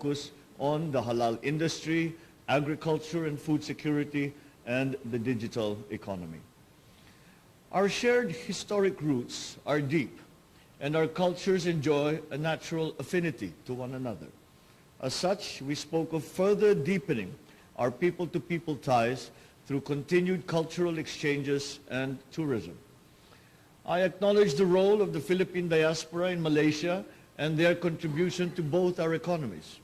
focus on the halal industry, agriculture and food security, and the digital economy. Our shared historic roots are deep, and our cultures enjoy a natural affinity to one another. As such, we spoke of further deepening our people-to-people ties through continued cultural exchanges and tourism. I acknowledge the role of the Philippine diaspora in Malaysia and their contribution to both our economies.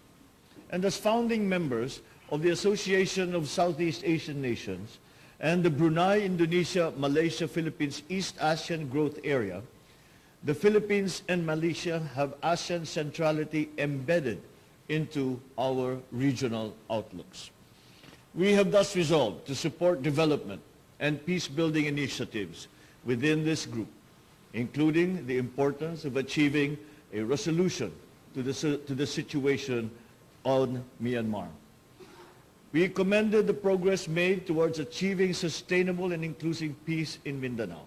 And as founding members of the Association of Southeast Asian Nations and the Brunei, Indonesia, Malaysia, Philippines East Asian Growth Area, the Philippines and Malaysia have ASEAN centrality embedded into our regional outlooks. We have thus resolved to support development and peace-building initiatives within this group, including the importance of achieving a resolution to the situation on Myanmar. We commended the progress made towards achieving sustainable and inclusive peace in Mindanao.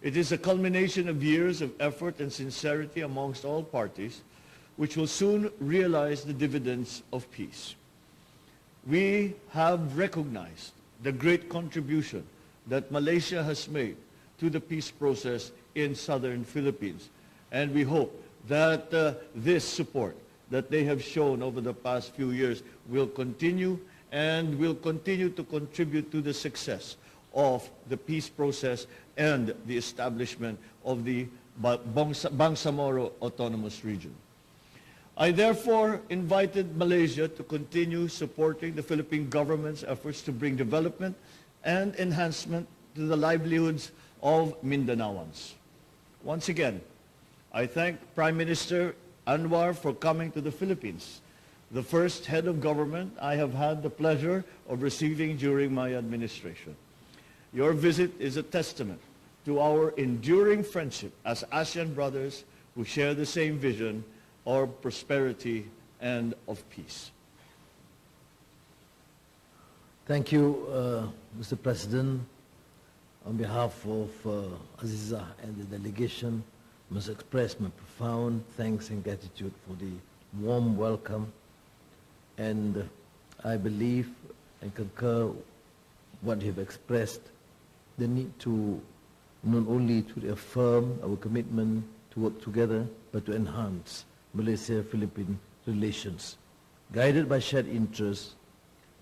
It is a culmination of years of effort and sincerity amongst all parties, which will soon realize the dividends of peace. We have recognized the great contribution that Malaysia has made to the peace process in southern Philippines, and we hope that this support that they have shown over the past few years will continue and will continue to contribute to the success of the peace process and the establishment of the Bangsamoro Autonomous Region. I therefore invited Malaysia to continue supporting the Philippine government's efforts to bring development and enhancement to the livelihoods of Mindanaoans. Once again, I thank Prime Minister Anwar for coming to the Philippines, the first head of government I have had the pleasure of receiving during my administration. Your visit is a testament to our enduring friendship as ASEAN brothers who share the same vision of prosperity and of peace. Thank you, Mr. President. On behalf of Aziza and the delegation, I must express my profound thanks and gratitude for the warm welcome. And I believe and concur what you have expressed, the need to not only to reaffirm our commitment to work together, but to enhance Malaysia-Philippine relations, guided by shared interests,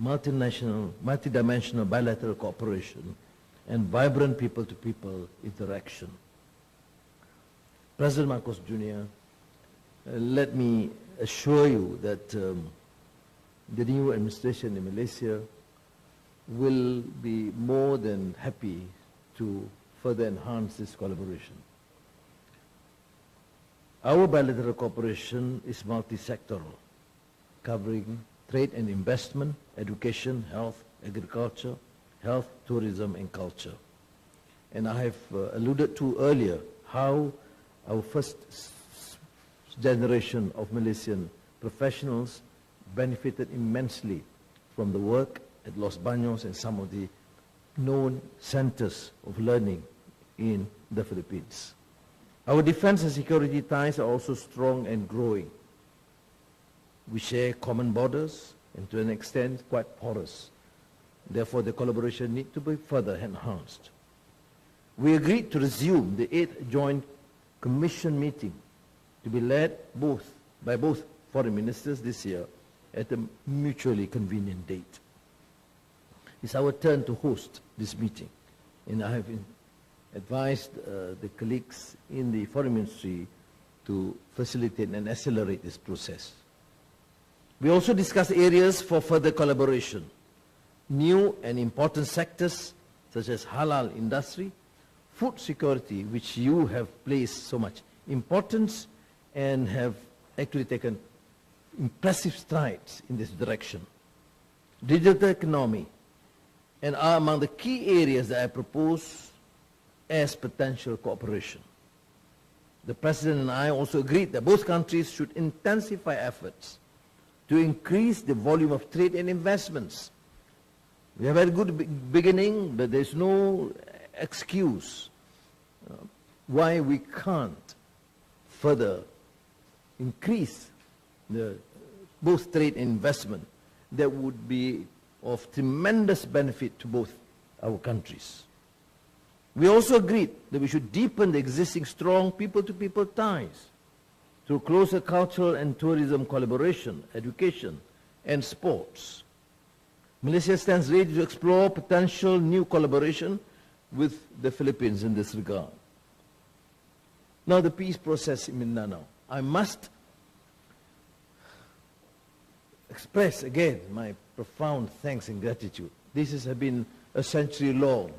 multidimensional bilateral cooperation, and vibrant people-to-people interaction. President Marcos Jr., let me assure you that the new administration in Malaysia will be more than happy to further enhance this collaboration. Our bilateral cooperation is multi-sectoral, covering trade and investment, education, health, agriculture, health, tourism, and culture. And I have alluded to earlier how our first generation of Malaysian professionals benefited immensely from the work at Los Baños and some of the known centers of learning in the Philippines. Our defense and security ties are also strong and growing. We share common borders and to an extent quite porous. Therefore, the collaboration needs to be further enhanced. We agreed to resume the 8th Joint Commission meeting to be led by both foreign ministers this year at a mutually convenient date. It's our turn to host this meeting, and I have advised the colleagues in the Foreign Ministry to facilitate and accelerate this process. We also discussed areas for further collaboration, new and important sectors such as halal industry, food security, which you have placed so much importance and have actually taken impressive strides in this direction. Digital economy, and are among the key areas that I propose as potential cooperation. The President and I also agreed that both countries should intensify efforts to increase the volume of trade and investments. We have had a good beginning, but there's no excuse why we can't further increase the both trade and investment, that would be of tremendous benefit to both our countries. We also agreed that we should deepen the existing strong people-to-people ties through closer cultural and tourism collaboration, education, and sports. Malaysia stands ready to explore potential new collaboration with the Philippines in this regard. Now, the peace process in Mindanao. I must express again my profound thanks and gratitude. This has been a century-long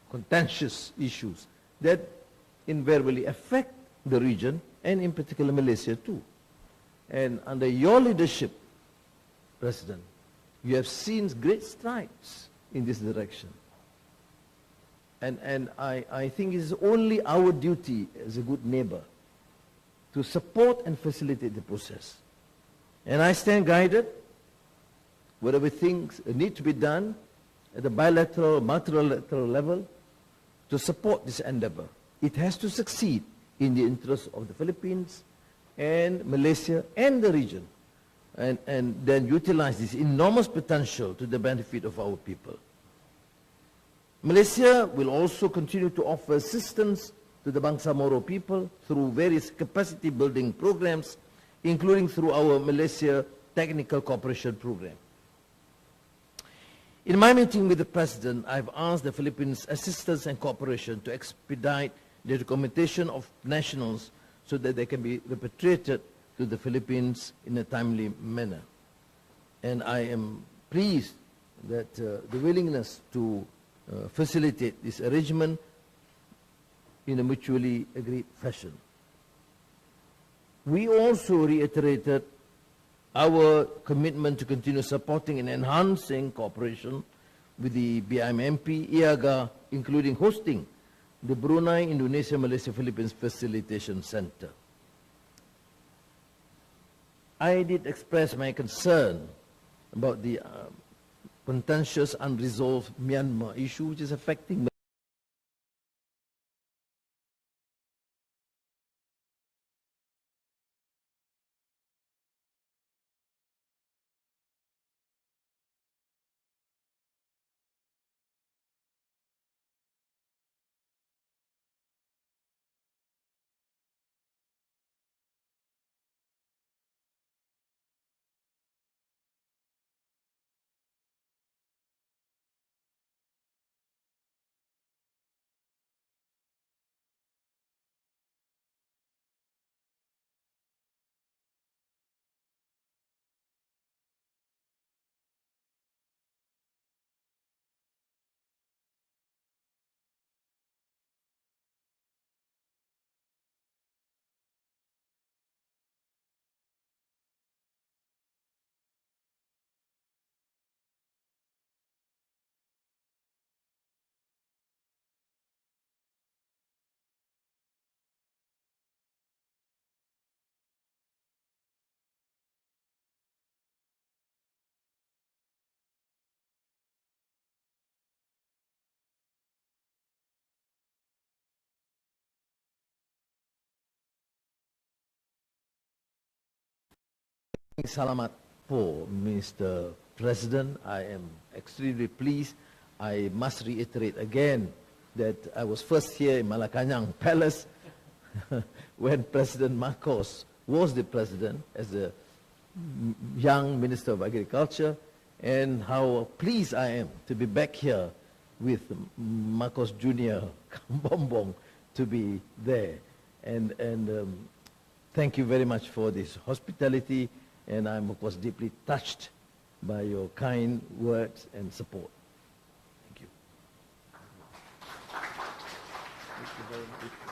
contentious issues that invariably affect the region and in particular Malaysia too. And under your leadership, President, you have seen great strides in this direction. And I think it is only our duty as a good neighbor to support and facilitate the process. And I stand guided, whatever things need to be done at the bilateral, multilateral level, to support this endeavor. It has to succeed in the interest of the Philippines and Malaysia and the region, and then utilize this enormous potential to the benefit of our people. Malaysia will also continue to offer assistance to the Bangsa Moro people through various capacity building programs, including through our Malaysia Technical Cooperation Program. In my meeting with the President, I've asked the Philippines assistance and cooperation to expedite the documentation of nationals so that they can be repatriated to the Philippines in a timely manner. And I am pleased that the willingness to facilitate this arrangement in a mutually agreed fashion. We also reiterated our commitment to continue supporting and enhancing cooperation with the BIMMP, IAGA, including hosting the Brunei, Indonesia, Malaysia, Philippines Facilitation Center. I did express my concern about the contentious, unresolved Myanmar issue, which is affecting Salamat po, Mr. President. I am extremely pleased. I must reiterate again that I was first here in Malacañan Palace when President Marcos was the president as a young Minister of Agriculture, and how pleased I am to be back here with Marcos Jr. Bongbong to be there. And thank you very much for this hospitality. And I'm, of course, deeply touched by your kind words and support. Thank you. Thank you very much.